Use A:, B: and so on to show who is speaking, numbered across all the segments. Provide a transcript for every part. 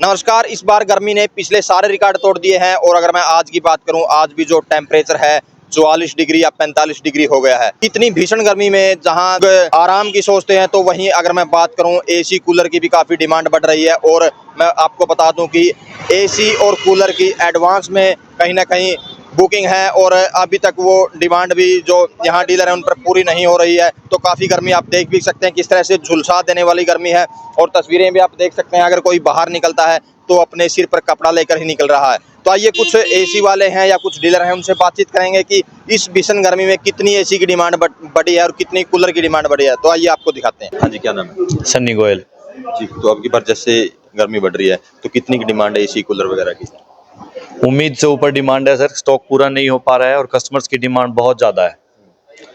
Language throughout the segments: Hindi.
A: नमस्कार। इस बार गर्मी ने पिछले सारे रिकॉर्ड तोड़ दिए हैं और अगर मैं आज की बात करूं, आज भी जो टेम्परेचर है 44 डिग्री या 45 डिग्री हो गया है। इतनी भीषण गर्मी में जहां आराम की सोचते हैं, तो वहीं अगर मैं बात करूं एसी कूलर की भी काफ़ी डिमांड बढ़ रही है। और मैं आपको बता दूं कि एसी और कूलर की एडवांस में कहीं ना कहीं बुकिंग है और अभी तक वो डिमांड भी जो यहाँ डीलर है उन पर पूरी नहीं हो रही है। तो काफ़ी गर्मी आप देख भी सकते हैं, किस तरह से झुलसा देने वाली गर्मी है। और तस्वीरें भी आप देख सकते हैं, अगर कोई बाहर निकलता है तो अपने सिर पर कपड़ा लेकर ही निकल रहा है। तो आइए कुछ एसी वाले हैं या कुछ डीलर हैं, उनसे बातचीत करेंगे कि इस भीषण गर्मी में कितनी एसी की डिमांड बढ़ी है और कितनी कूलर की डिमांड बढ़ी है। तो आइए आपको दिखाते हैं। हाँ जी, क्या नाम है?
B: सन्नी गोयल
A: जी, तो अब की बार जैसे गर्मी बढ़ रही है तो कितनी की डिमांड है एसी कूलर वगैरह की?
B: उम्मीद से ऊपर डिमांड है सर। स्टॉक पूरा नहीं हो पा रहा है और कस्टमर्स की डिमांड बहुत ज़्यादा है।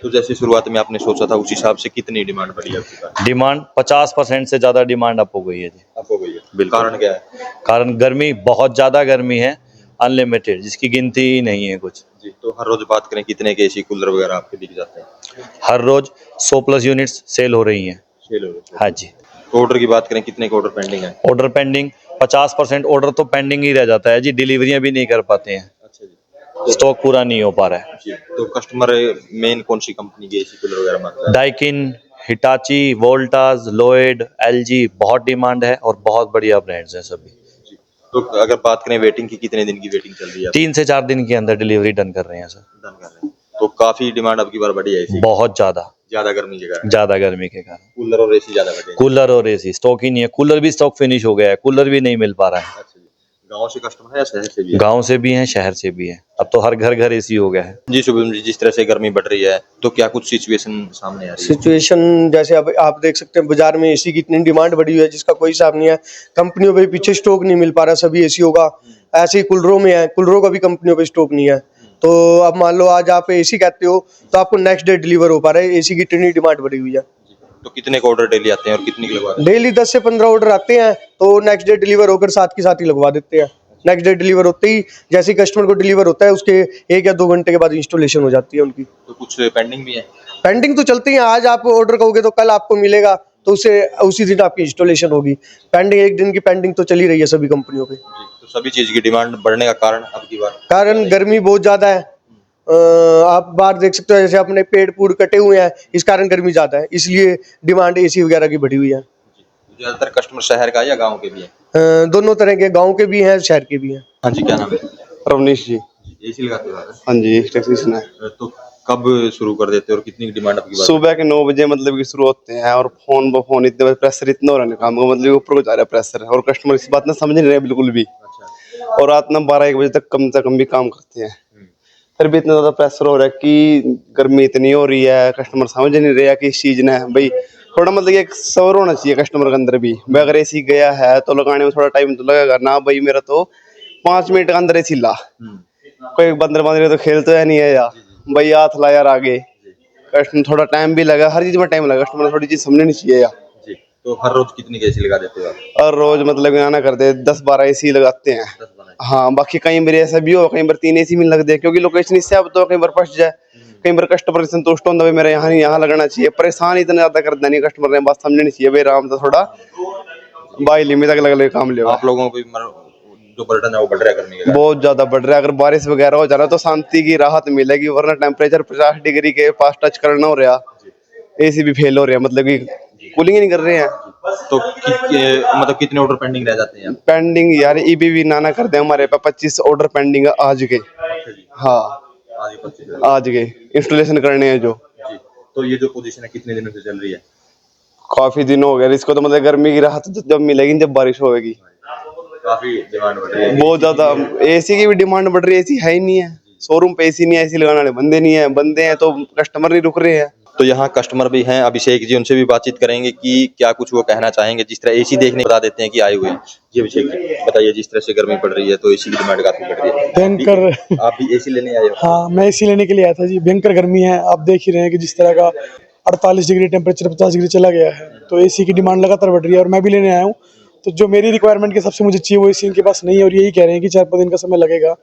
A: तो जैसे शुरुआत में आपने सोचा था उस हिसाब से कितनी डिमांड बढ़ी है आपकी बार?
B: डिमांड 50% से ज़्यादा डिमांड अप हो गई है जी।
A: अब हो गई है।
B: बिल्कुल।
A: कारण क्या है?
B: कारण गर्मी, बहुत ज़्यादा गर्मी है, अनलिमिटेड, जिसकी गिनती ही नहीं है कुछ।
A: जी, तो हर रोज बात करें कितने के एसी कूलर वगैरह आपके बिक जाते हैं?
B: हर रोज 100+ यूनिट्स सेल हो रही हैं।
A: सेल हो रहे हैं।
B: हाँ जी।
A: तो ऑर्डर की बात करें कितने के ऑर्डर पेंडिंग है?
B: ऑर्डर पेंडिंग 50% ऑर्डर तो पेंडिंग ही रह जाता है जी। डिलीवरियाँ भी नहीं कर पाते हैं,
A: अच्छा जी।
B: स्टॉक पूरा नहीं हो पा रहा है।
A: जी, तो कस्टमर मेन कौन सी कंपनी के एसी कूलर वगैरह मांगता है?
B: Daikin, Hitachi, Voltas, Lloyd, LG, बहुत डिमांड है और बहुत बढ़िया ब्रांड्स हैं सभी।
A: जी, तो अगर बात करें वेटिंग की, कितने दिन की वेटिंग चल रही है?
B: 3 से 4 दिन के अंदर डिलीवरी डन कर रहे हैं सर।
A: डन कर रहे हैं। तो काफी डिमांड अब की बार बढ़ी है एसी?
B: बहुत
A: ज्यादा गर्मी के कारण?
B: ज्यादा गर्मी के कारण
A: कूलर और एसी ज्यादा बढ़े?
B: कूलर और एसी स्टॉक ही नहीं है। कूलर भी स्टॉक फिनिश हो गया है, कूलर भी नहीं मिल पा रहा है।
A: अच्छा जी। गाँव से कस्टमर है या शहर से भी है?
B: गांव से भी हैं, शहर से भी हैं। अब तो हर घर घर एसी हो गया है।
A: जी शुभम जी, जिस तरह से गर्मी बढ़ रही है तो क्या कुछ सिचुएशन सामने आ रही है?
C: सिचुएशन जैसे अब आप देख सकते हैं, बाजार में एसी की इतनी डिमांड बढ़ी हुई है जिसका कोई हिसाब नहीं है। कंपनियों पे पीछे स्टॉक नहीं मिल पा रहा, सभी एसीओ का। ऐसे ही कूलरों में है, कूलरों का भी कंपनियों पे स्टॉक नहीं है। तो अब मान लो आज आप एसी कहते हो तो आपको नेक्स्ट डे डिलीवर हो पा रहा है। एसी की इतनी डिमांड बढ़ी हुई है।
A: तो कितने का ऑर्डर डेली आते हैं और कितनी की लगवाते हैं?
C: डेली 10 से 15 ऑर्डर आते हैं, तो नेक्स्ट डे डिलीवर होकर साथ के साथ ही लगवा देते हैं। नेक्स्ट डे डिलीवर होते ही जैसे कस्टमर को डिलीवर होता है उसके 1 या 2 घंटे के बाद इंस्टॉलेशन हो जाती है उनकी।
A: तो कुछ पेंडिंग भी है?
C: पेंडिंग तो चलती है। आज आप ऑर्डर करोगे तो कल आपको मिलेगा, तो उसी दिन आपकी इंस्टॉलेशन होगी। पेंडिंग 1 दिन की पेंडिंग तो चली रही है सभी कंपनियों पे।
A: जी, तो सभी चीज की डिमांड बढ़ने का कारण अब की बार?
C: कारण गर्मी बहुत ज्यादा है। आप बाहर देख सकते हो, जैसे अपने पेड़ पूड़ कटे हुए हैं, इस कारण गर्मी ज्यादा है, इसलिए डिमांड एसी वगैरह की बढ़ी हुई है।
A: ज्यादातर कस्टमर शहर का या गांव के भी है?
C: दोनों तरह के, गांव के भी हैं, शहर के भी हैं।
A: हाँ जी, क्या नाम है?
D: रवनीश जी।
A: एसी लगाते हो?
D: हाँ जी, टेक्नीशियन है।
A: तो कब शुरू कर देते हो और कितनी की डिमांड आपकी बार?
D: सुबह के 9 बजे मतलब कि शुरू होते हैं और फोन इतने प्रेशर इतना हो रहा है काम का, मतलब ऊपर को जा रहा है प्रेशर, और कस्टमर इस बात ना समझ नहीं रहे बिल्कुल भी।
A: अच्छा।
D: और रात में 12-1 बजे तक कम से कम भी काम करते हैं, फिर भी इतना ज्यादा प्रेशर हो रहा है कि गर्मी इतनी हो रही है, कस्टमर समझ नहीं रहा कि इस चीज ने भाई थोड़ा मतलब एक सब्र होना चाहिए कस्टमर के अंदर भी। भाई अगर एसी गया है तो लगाने में थोड़ा टाइम तो लगेगा ना भाई। मेरा तो 5 मिनट के अंदर एसी ला, कोई बंदर तो खेलते है नहीं है यार भाई, हाथ ला यार आगे। कस्टमर थोड़ा टाइम भी लगा, हर चीज में टाइम लगा, कस्टमर थोड़ी चीज समझनी चाहिए यार।
A: जी, तो हर रोज कितनी की एसी लगा देते हो आप?
D: और रोज मतलब ना करते 10-12 एसी लगाते हैं।
A: 10-12?
D: हाँ, बाकी कई बार ऐसा भी हो, कई बार 3 एसी में लग दे, क्योंकि लोकेशन इससे अब तो कई बार फंस जाए, कई बार कस्टमर संतुष्ट होता है मेरे यहाँ नहीं, यहाँ लगना चाहिए। परेशान इतना ज्यादा कर देनी कस्टमर ने, बात समझनी चाहिए भाई, आराम से थोड़ा बाई लिमिट तक लग काम ले।
A: आप लोगों को जो बर्डन है वो बढ़ रहा है गर्मी का?
D: बहुत ज्यादा बढ़ रहा है। अगर बारिश वगैरह हो जाना तो शांति की राहत मिलेगी, वरना टेम्परेचर 50 डिग्री के पास टच करना हो रहा, एसी भी फेल हो रहा है, मतलब कि कूलिंग ही नहीं कर रहे हैं।
A: तो मतलब कितने ऑर्डर पेंडिंग रह जाते हैं?
D: पेंडिंग यार ईबीवी नाना कर दे, हमारे पे 25 ऑर्डर पेंडिंग है आज के। हाँ, आज के इंस्टॉलेशन करने हैं जो।
A: जी, तो ये जो पोजीशन है कितने दिनों से चल रही है?
D: काफी दिन हो गए इसको, तो मतलब गर्मी की राहत जब मिलेगी जब बारिश होगी।
A: काफी डिमांड बढ़ रही है
D: बहुत ज्यादा। एसी की भी डिमांड बढ़ रही है, एसी है ही नहीं है शोरूम पे, एसी नहीं है, एसी लगाने वाले बंदे नहीं है, बंदे हैं तो कस्टमर नहीं रुक रहे हैं।
A: तो यहाँ कस्टमर भी हैं, अभिषेक जी, उनसे भी बातचीत करेंगे कि क्या कुछ वो कहना चाहेंगे। जिस तरह एसी देखने बता देते हैं कि आए हुए हैं। जी अभिषेक जी बताइए, जिस तरह से गर्मी पड़ रही है तो एसी की डिमांड काफी बढ़ रही है।
E: भयंकर।
A: आप भी एसी लेने आए हो?
E: हाँ, मैं एसी लेने के लिए आया था जी। भयंकर गर्मी है, आप देख ही रहे हैं कि जिस तरह का 48 डिग्री टेम्परेचर 50 डिग्री चला गया है, तो एसी की डिमांड लगातार बढ़ रही है और मैं भी लेने आया हूँ। तो जो मेरी रिक्वायरमेंट के हिसाब से मुझे चाहिए वो एसी इनके पास नहीं है, और यही कह रहे हैं कि 4-5 दिन का समय लगेगा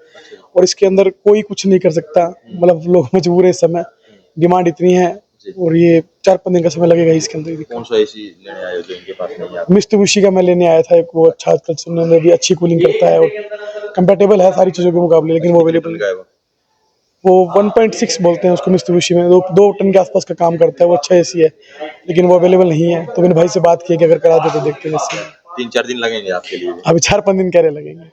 E: और इसके अंदर कोई कुछ नहीं कर सकता। मतलब लोग मजबूर है इस समय, डिमांड इतनी है और ये 4-5 दिन का समय लगेगा इसके अंदर।
A: कौन सा एसी लेने आए हो जो इनके पास नहीं है?
E: मित्सुबिशी का मैं लेने आया था एक, वो अच्छा आजकल सुनने में भी अच्छी कूलिंग करता है और कंपैटिबल है सारी चीज़ों के मुकाबले, लेकिन वो अवेलेबल
A: का है वो?
E: वो 1.6 बोलते हैं उसको मित्सुबिशी में, 2 टन के आसपास का काम करता है, वो अच्छा एसी है, लेकिन वो अवेलेबल नहीं है। तो मैंने भाई से बात की कि अगर करा दे तो देखते हैं इससे।
A: 3-4 दिन लगेंगे आपके लिए?
E: अभी 4-5 दिन कह रहे लगेंगे।